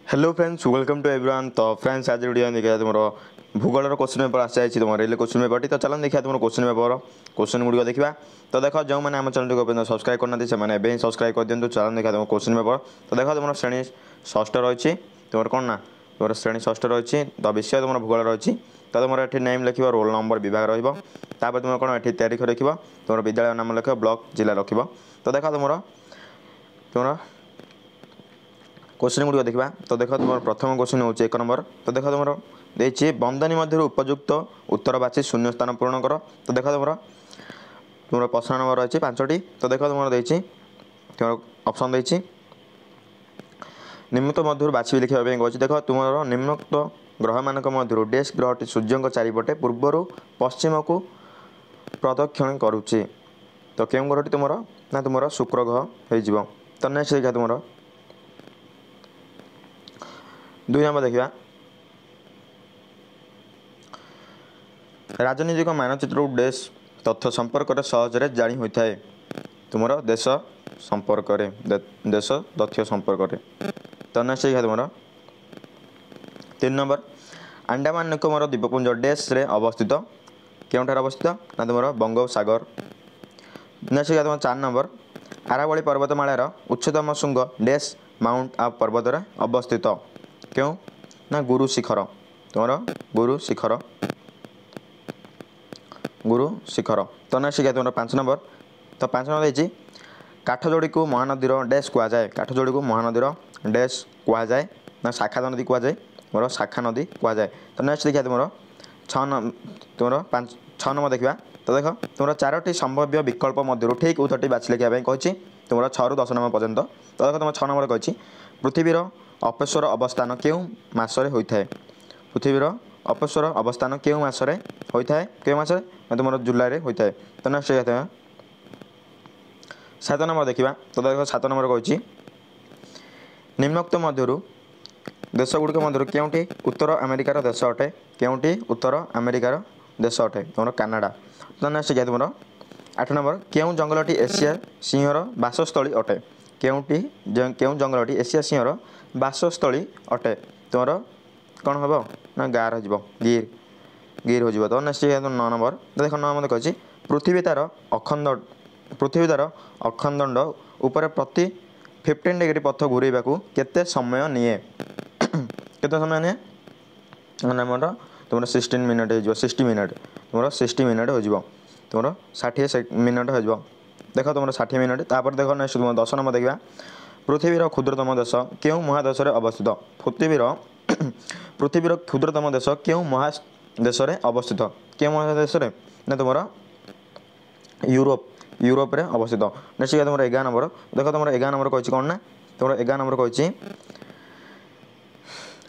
Hello friends welcome to everyone. तो friends आज video देखा तुम भूगोल क्वेश्चन पेपर आसी तुम रेल क्वेश्चन पेपर तो चलो देखा तुम क्वेश्चन पेपर क्वेश्चन गुड़िक देखा। तो देख जो मैंने आम चैनल को सब्सक्राइब करना से सब्सक्राइब कर दिखाँ। चलो देखा तुम क्वेश्चन पेपर। तो देख तुम श्रेणी षष्ठ रही तुम कौन ना तुम श्रेणी षष्ठ रही तो विषय तुम भूगोल रही। तो तुम ये नेम लिख रोल नंबर विभाग रहा तुम कौन ये तारीख लिख तुम विद्यालय नाम लिख ब्लॉक जिला रख। तो देख तुम क्वेश्चन गुड़िक देखा। तो देख तुम प्रथम क्वेश्चन हो 1 नंबर। तो देख तुम देखिए बंदनी मध्य उपयुक्त उत्तर बाची शून्य स्थान पूरण कर। तो देख तुम प्रश्न नंबर रही 5टी। तो देख तुम देखिए तुम ऑप्शन देखिए निम्नलिखित मध्य बाछी लिखा कही। देख तुम निम्नलिखित ग्रह मान मध्य डेस ग्रहटी सूर्य चारिपटे पूर्वर पश्चिम को प्रदक्षिण करुच्ची। तो क्यों ग्रहटी तुम ना तुम शुक्र ग्रह हो। तो नेक्स्ट देखा तुम 2 नंबर देखा राजनीतिक मानचित्र डेस तथ्य संपर्क सहजरे जाणी होता है। तुम देश संपर्क देश तथ्य संपर्क। तो नेक्स्ट देखा तुम 3 नंबर अंडमान निकोबर द्वीपपुंज डेस रे अवस्थित क्योंठार अवस्थित ना तुम बंगोपसागर। नेक्स्ट देखा तुम 4 नंबर आरावली पर्वतमालार उच्चतम शृंग डेस माउंट आप पर्वत अवस्थित क्यों ना गुरु शिखर। तुम गुरु शिखर तो नेक्स्ट देखा तुम 5 नंबर। तो 5 नंबर देखिए काठजोड़ी को महानदीर डेस कहुए। काठजोड़ी को महानदीर डेस कहुए ना शाखा नदी कहुए मोर शाखा नदी कहुए। तो नेक्स्ट देखा तुम 6 नंबर देखा। तो देख तुम 4टी संभाव्य विकल्प मध्य ठीक उत्तरटी बाछि लिखा कही तुम 6 ରୁ 10 नंबर पर्यंत। तो देख तुम 6 नंबर कही पृथ्वीर अपस्वर अवस्थान क्यों मासरे होता है। पृथ्वीर अपस्वर अवस्थान क्यों मासरे होता है क्यों मासरे तुम जुलाई होता है। तो नेक्स्ट देखा 7 नंबर देखा। तो देख 7 नंबर कही निम्नोक्त मध्य देश गुड़िक मध्य क्योंटी उत्तर अमेरिकार देश अटे क्योंटी उत्तर अमेरिकार देश अटे तुम कानाडा। तो नेक्स्ट देखा तुम 8 नंबर क्यों जंगलटी एशिया सिंहर बासस्थली अटे क्योंटी क्यों जंगलटी एशिया सिंहर बासस्थली अटे तुम कौन हम ना गार हो गिर गिर हो। तो नेक्स्ट 9 नंबर देख 9 नंबर कही पृथ्वी तार अखंड उपर प्रति 15 डिग्री पथ घूरवा केते समय निए केते समय निए नंबर तुम 16 मिनट हो 60 मिनट तुम 60 मिनट हो तुम 60 मिनट हो। देख तुम 60 मिनट। तापर देख नेक्स्ट तुम 10 नंबर देखा पृथ्वीर क्षुद्रतम देश क्यों महादेश अवस्थित। पृथ्वीर क्षुद्रतम देश क्यों महादेश अवस्थित क्यों महादेश ना तुम यूरोप रे अवस्थित। नेक्स्ट तुम 11 नंबर देख तुम 11 नंबर कही कौन ना तुम 11 नंबर कही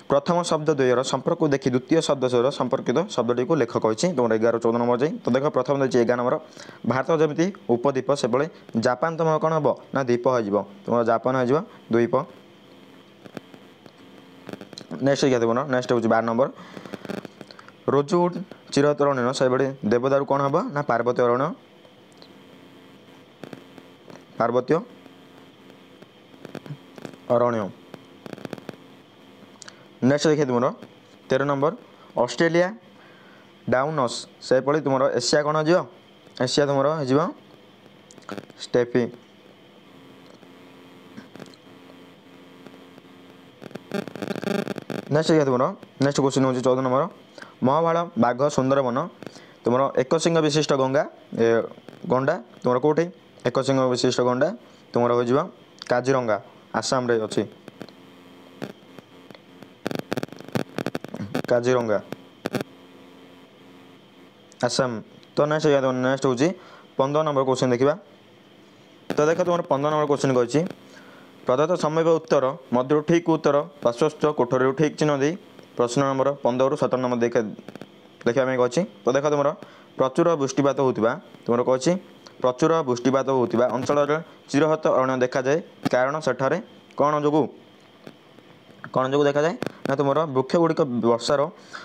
प्रथम शब्द द्वयर संपर्क को देखी द्वितीय शब्द सहित संपर्कित शब्दटी को लेख कही तुम 11 14 नंबर जाए। तो देख प्रथम देखिए 11 नंबर भारत जमी उपद्वीप से जापान तुम कौन हम ना द्वीप हो तुम जापान हो द्वीप। नेक्स्ट देखा तुम नेक्स्ट हूँ 12 नंबर रोजवुड चिरहत अरण्य से देवदारू कौन हम ना पार्वत्य अरण्य पार्वत्य अरण्य। नेक्स्ट देखिए तुम 13 नंबर ऑस्ट्रेलिया डाउनस से तुम एशिया कौन हो एशिया तुम हो स्टेफी। नेक्स्ट देखिए तुम नेक्स्ट क्वेश्चन हूँ 14 नंबर महाभाल बाघ सुंदरवन तुम एक सिंह विशिष्ट गंडा तुम कौटी एक सिंह विशिष्ट गंडा तुम हो काजीरंगा आसाम रे अच्छी काजीरंगा आसाम। तो नेक्स्ट हूँ 15 नंबर क्वेश्चन देखा। तो देख तुम 15 नंबर क्वेश्चन कही प्रदत्त संभाव्य उत्तर मध्य ठीक उत्तर पार्श्वस्थ कोठरी ठीक चिन्ह दी प्रश्न नंबर 15 ରୁ 17 नंबर देखा कही। तो देख तुम प्रचुर वृष्टिपात होता तुम कही प्रचुर वृष्टिपात होता अंचल चिरहत अरण्य देखा जाए कारण सेठारे कौन जो देखा जाए ना तुम वृक्ष गुड़िक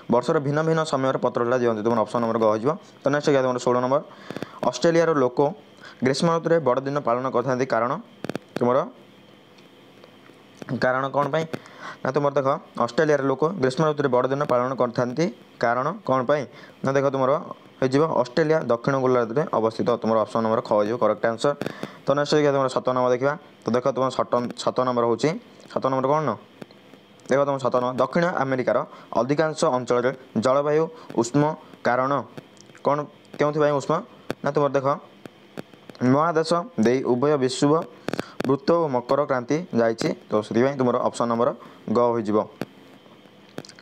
वर्षर भिन्न भिन्न समय पत्रटा दिखते तुम ऑप्शन नंबर हो। तो नेक्स्ट तुम 16 नंबर ऑस्ट्रेलिया लोक ग्रीष्म ऋतु में बड़दिन पालन करते कारण तुम कारण कौन पाई ना तुम देख ऑस्ट्रेलिया लोक ग्रीष्म ऋतु में बड़दिन पालन करते कारण कौन पाई ना देख तुम हो ऑस्ट्रेलिया दक्षिण गोलार्ध में अवस्थित तुम ऑप्शन नंबर ख हो करेक्ट आंसर। तो नेक्स्ट तुम 7 नंबर देखा तो देख तुम 7 नंबर हूँ 7 नंबर कौन न देख तुम 7 नंबर दक्षिण अमेरिकार अधिकांश अंचल जलवायु उष्म कारण कौन क्यों उष्म ना तुम देख महादेश दे उभय विश्व वृत्त और मकर क्रांति जाइए तो से तुम ऑप्शन नंबर ग हो।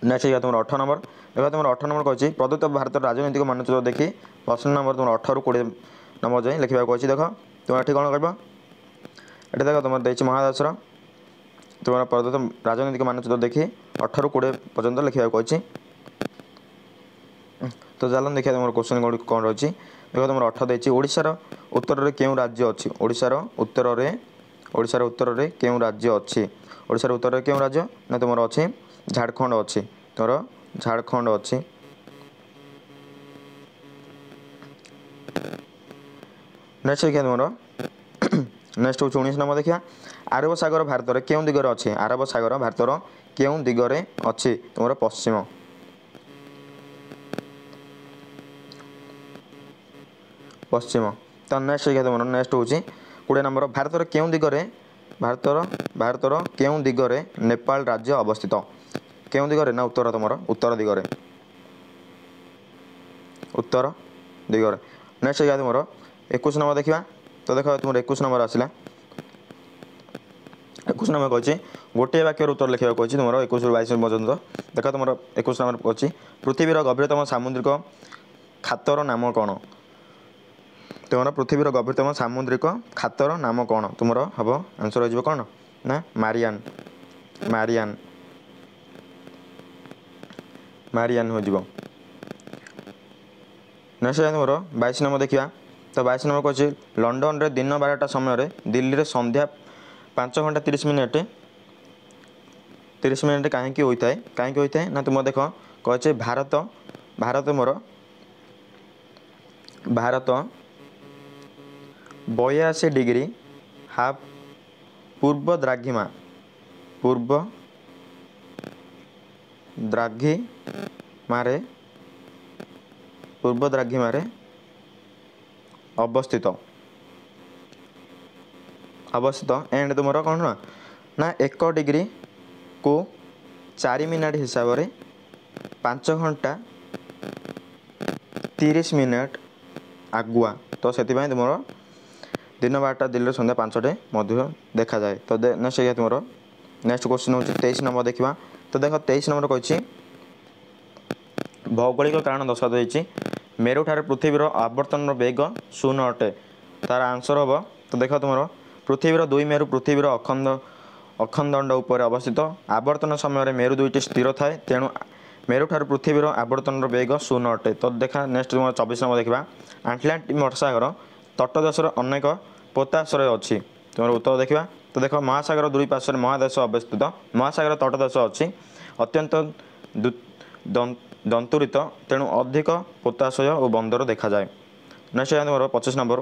नेक्स्ट तुम 8 नंबर देखो तुम 8 नंबर कही प्रदत्त भारत राजनीतिक मानचित्र देखी प्रश्न नंबर तुम 18 ରୁ 20 नंबर जाए लिखा कही देख तुम ये कौन कर ये देख तुम देखिए महादेश तुम प्रदत्त राजनीतिक मानचित्र देखी 18 ରୁ 20 पर्यटन लिखा कही। तो चलो देखिए तुम क्वेश्चन गुड कौन रही देख तुम 18 देखिए ओडिशार उत्तर में क्यों राज्य अच्छी ओडिशार उत्तर में क्यों राज्य अच्छी ओडिशार उत्तर में क्यों राज्य ना तुम अच्छी झारखंड अच्छी तुम झारखंड अच्छी। नेक्स्ट देखिए तुम नेक्स्ट हूँ 19 नंबर देखिए आरब सागर भारत में क्यों दिगरे अच्छी आरब सागर भारत क्यों दिगरे अच्छी तुम पश्चिम पश्चिम। तो नेक्स्ट देखिए तुम नेक्स्ट हूँ 20 नंबर भारत क्यों दिगरे भारत क्यों दिगरे नेपाल राज्य अवस्थित क्यों दिगरे ना उत्तर तुम उत्तर दिगरे नेक्स्ट देखिए तुम 21 नंबर देखा तो देख तुम 21 नंबर आसला 21 नंबर कही गोटे वाक्य उत्तर लिखा कही तुम 21 ରୁ 22 पर्यटन देख तुम 21 नंबर कही पृथ्वीर गभीरतम सामुद्रिक खातर नाम कौन तुम पृथ्वीर गभीरतम सामुद्रिक खातर नाम कौन तुम हम आंसर हो कौन ना मारियान मारियान मारियान हो नेक्स्ट तुम 22 नंबर देखा तो 22 नंबर कही लंडन रे दिन 12टा समय दिल्ली रे संध्या 5 घंटा 30 मिनिट कहीं होता है ना तुम देख कहे भारत भारत मोर भारत 82 डिग्री हाफ पूर्व द्राघिमा अवस्थित एंड तुम कौन ना 1 डिग्री को 4 मिनट हिसाब से 5 घंटा 30 मिनट आगुआ तो से तुम दिन 12टा दिल्ली संध्या 5टे मध्य देखा जाए। तो नेक्स्ट तुम नेक्स्ट क्वेश्चन हूँ 23 नंबर देखा तो देख 23 नंबर कही भौगोलिक कारण दर्शा देती मेरु ठारे पृथ्वीर आवर्तन वेग 0 अटे तार आंसर हम तो देख तुम पृथ्वीर 2 मेरु पृथ्वीर अखंडदंड उपर अवस्थित आवर्तन समय मेरु 2टी स्थिर थाए तेणु मेरु ठारे पृथ्वीर आवर्तन वेग 0 अटे। तो देखा नेक्स्ट तुम 24 नंबर देखा आटलांटिक महासागर तटदेशर अनेक पोताश्रय अच्छी तुम उत्तर देखा तो देख महासागर 2 पार्श्व महादेश अवस्थित महासागर तटदेश अच्छी अत्यंत दंतुरित तेणु अधिक पोताशय और बंदर देखा जाए। नेक्स्ट तुम 25 नंबर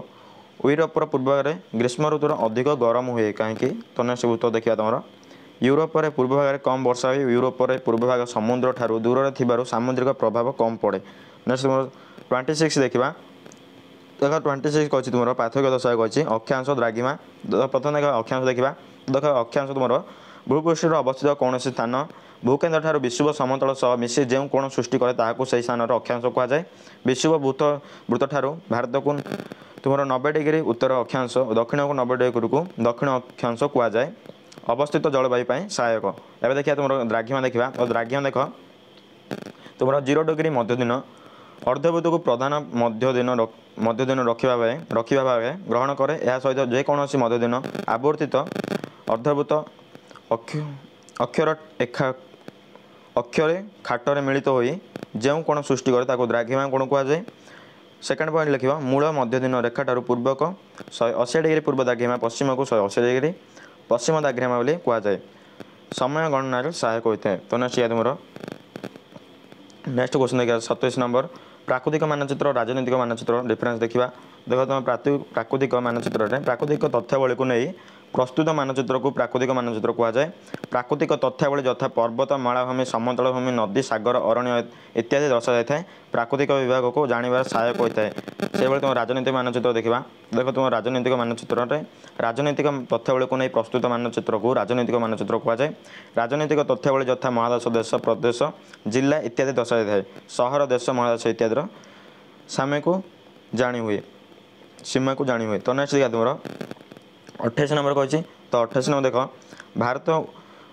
यूरोपर पूर्वभाग ग्रीष्म ऋतुर अधिक गरम हुए कहीं तो नेक्स्ट उत्तर देखा तुम यूरोपर पूर्वभाग कम वर्षा हुए यूरोपर पूर्वभाग समुद्र ठारू दूर थी सामुद्रिक प्रभाव कम पड़े। नेक्स्ट तुम 26 देखा देख 26 कही तुम पार्थक्य दशा कही अक्षांश द्राघिमा प्रथम देख अक्षांश देखा देख अक्षांश तुम भूपृष्ठर अवस्थित कौन स्थान भूकेन्द्र ठारू विश्व समतल सह मिसी जो कोण सृष्टि करे ताकू से स्थान अक्षांश कहुए विश्व वृत्त ठारू भारत को तुम 90 डिग्री उत्तर अक्षांश दक्षिण को 90 डिग्री को दक्षिण अक्षांश कहुए अवस्थित जलवायु सहायक। एवं देखिए तुम द्राघिमा देखा और द्राघिमा देख तुम 0 डिग्री मध्य दिन अर्धभूत को प्रधान मध्य दिन रखा भाव ग्रहण करे यह सहित जेकोसी मध्य दिन आवर्तित अर्धभूत अक्षर खाटर मिलित हो जो कोण सृष्टि करे ताको द्राघिमा कोण कहुए। सेकेंड पॉइंट लिख मूल मध्य दिन रेखा ठारू पूर्वक 180 डिग्री पूर्व द्राघिमा पश्चिम को 180 डिग्री पश्चिम द्राघिमा बोली कहुए समय गणना सहायक होता है। तो नेक्स्ट तुम नेक्स्ट क्वेश्चन देखिए 27 नंबर प्राकृतिक मानचित्र राजनीतिक मानचित्र डिफरेंस देखा देख तुम प्राकृतिक मानचित्र प्राकृतिक तथ्यावली को नहीं प्रस्तुत मानचित्र को प्राकृतिक मानचित्र कहुए। प्राकृतिक तथ्यावली यथा पर्वत मालाभूमि समतल भूमि नदी सागर अरण्य इत्यादि दर्शा जाए प्राकृतिक विभाग को जानवर सहायक होता है। से तुम राजनीतिक मानचित्र देखा देख तुम राजनीतिक मानचित्र में राजनीतिक तथ्यावली को नहीं प्रस्तुत मानचित्र को राजनीतिक मानचित्र कहुए। राजनीतिक तथ्यावली यथा महादेश देश प्रदेश जिला इत्यादि दर्शा जाए सहर देश महादेश इत्यादि साम्य को जानी हुए सीमा को जानी हुए। तो नेक्स्ट देखा तुम 28 नंबर कही। तो 28 नंबर देख भारत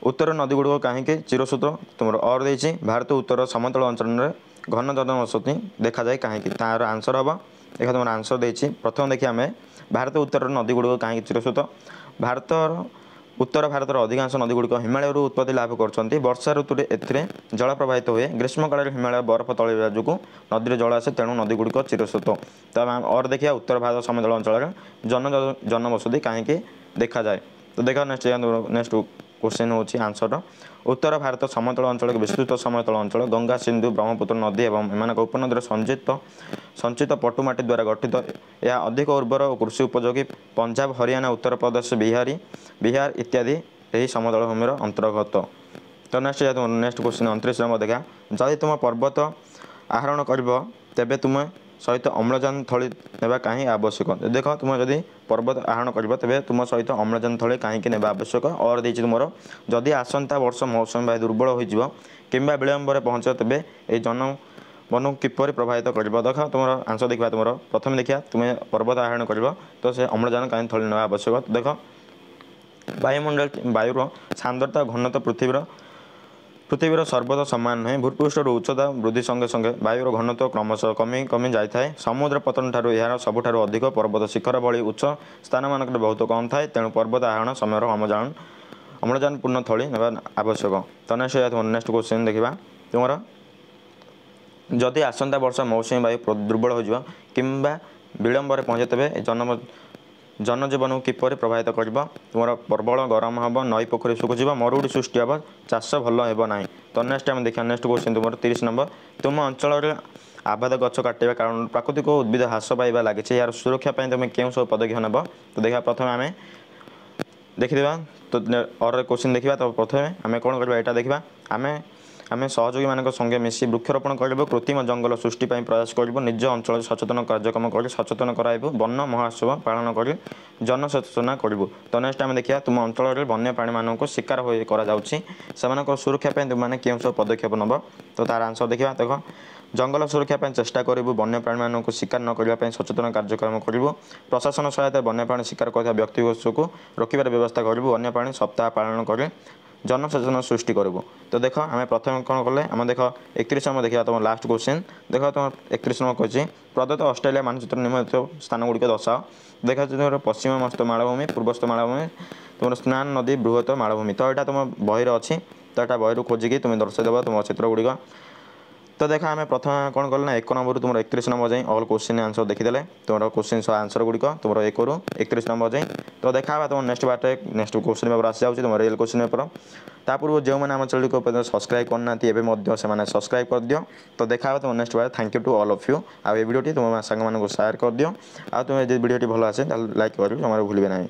उत्तर नदी गुड़िक कहीं चिरस्रोत तुम और देती भारत उत्तर समतल अंचल में घन जनबसति देखा जाए कहीं तार आंसर हम देख तुम आंसर देती। प्रथम देखिए आम भारत उत्तर नदी गुड़िक कहीं चिरस्रोत भारत उत्तर भारत अधिकांश नदी गुड़िक हिमालय उत्पत्ति लाभ कर वर्षा ऋतु ए जल प्रवाहित हुए ग्रीष्म काल हिमालय बरफ तल जो नदी जल आसे तेणु नदी गुड़िक चिरस्रोत। तो और देखिए उत्तर भारत समतल अंचल जनबसति कहीं देखा जाए। तो देखा नेक्स्ट क्वेश्चन होची आंसर उत्तर भारत समतल अंचल विस्तृत समतल अंचल गंगा सिंधु ब्रह्मपुत्र नदी एवं एम उपनदी संचित पटुमाटी द्वारा गठित यह अधिक उर्वर और कृषि उपयोगी पंजाब हरियाणा उत्तर प्रदेश बिहार इत्यादि यही समतल भूमि अंतर्गत। तो नेक्स्ट क्वेश्चन 29 नंबर देखा जदि तुम पर्वत आहरण कर तेबे तुम सहित अम्लजान थली नेबा कहीं आवश्यक। देख तुम जदि पर्वत आहरण कर तेबे तुम सहित अम्लजान थली कहीं नेबा आवश्यक। और देती तुम जदि आसंता वर्ष मौसम बायु दुर्बल हो किंबा विलंब पहुँच तेबे ये जनवन किपर प्रभावित कर। देख तुम आंसर देखा तुम प्रथम देखिए तुम पर्वत आहरण कर तो से अम्लजान कहीं थली नेबा आवश्यक। देख वायुमंडल वायुर सांद्रता घनत्व पृथ्वीर सर्वदा सामान नुहे भूपृष्ठर उच्चता वृद्धि संगे संगे वायुर घनत्व क्रमशः कमी कमी जाए समुद्र पतन ठार यार सबुठार अधिक पर्वत शिखर भली उच्च स्थान मानक बहुत कम थाए तेणु पर्वत आहरण समय अम्लजान पूर्ण थली नेबा आवश्यक। तो नेक्स्ट क्वेश्चन देखा तुम जदि आसंता वर्ष मौसुमी वायु दुर्बल हो किंबा विलंब पहुँचे तेबे जनजीवन किपर प्रभावित कर तुम प्रबल गरम हम नई पोखरी सुखुज मरुड़ी सृष्टि हम चाष भल होना। तो नेक्स्ट टाइम देखा नेक्स्ट क्वेश्चन तुम 30 नंबर तुम अंचल आबाद गछ काटा कारण प्राकृतिक उद्भिद ह्रास पाइबा लगी यार सुरक्षा तुम क्यों सब पदक्षेप नेब। तो देखा प्रथम आम देखा तो और क्वेश्चन देखा। तो प्रथम आम कौन करवा यहाँ देखा आम सहयोगी मान संगे मिसी वृक्षरोपण कर कृत्रिम जंगल सृष्टि प्रयास कर निज अंचल सचेतन कार्यक्रम कर सचेतन कराइबू वन महोत्सव पालन कर जनसचेतना करूँ। तो नेक्स्ट आम देखिए तुम अंचल वन्य प्राणी मानक शिकार हो सुरक्षा तुमने क्यों सब पदक्षेप नब। तो तार आंसर देखा देख जंगल सुरक्षा चेष्टा करूँ वन्य प्राणी मानक शिकार न करने सचेतन कार्यक्रम करूँ प्रशासन सहायता वन्य प्राणी शिकार करता व्यक्तिगत को रोकबार व्यवस्था करूँ वन्य प्राणी सप्ताह पालन कर जनसचेतन सृष्टि करूँ। तो देख आम प्रथम कौन कले आम देख 31 नंबर देखा तुम लास्ट क्वेश्चन देख तुम 31 नंबर कही प्रदत्त ऑस्ट्रेलिया मानचित्र निम्नलिखित स्थान गुड़िक दर्शाओ। देखा तुम पश्चिमस्थ मालभूमि पूर्वस्थ मालभूमि तुम स्नान नदी बृहत मालभूमि। तो यहाँ तुम बही अच्छी तो यहाँ बही खोजिकी तुम दर्शाइदेव तुम चित्र गुड़िक। तो देखा आम प्रथम कौन कल ना 1 नंबर तुम 31 नंबर जाए ऑल क्वेश्चन आंसर देखीदे तुम क्वेश्चन आंसर गुड़िक तुम 1 रू 31 नंबर जाए। तो देखा तुम नेक्स्ट बाटे नेक्स्ट क्वेश्चन पेपर आसी जाऊँगी तुम रियल क्वेश्चन पेपर ता पूर्व जो मैंने आम चैनल को सब्सक्राइब करना से सब्सक्राइब कर दियो। तो देखा तुम नेक्स्ट बार thank you to all of you आ वीडियो तुम सांग को शेयर कर दियो आ तुम वीडियो भल आसे लाइक कर भूल ना।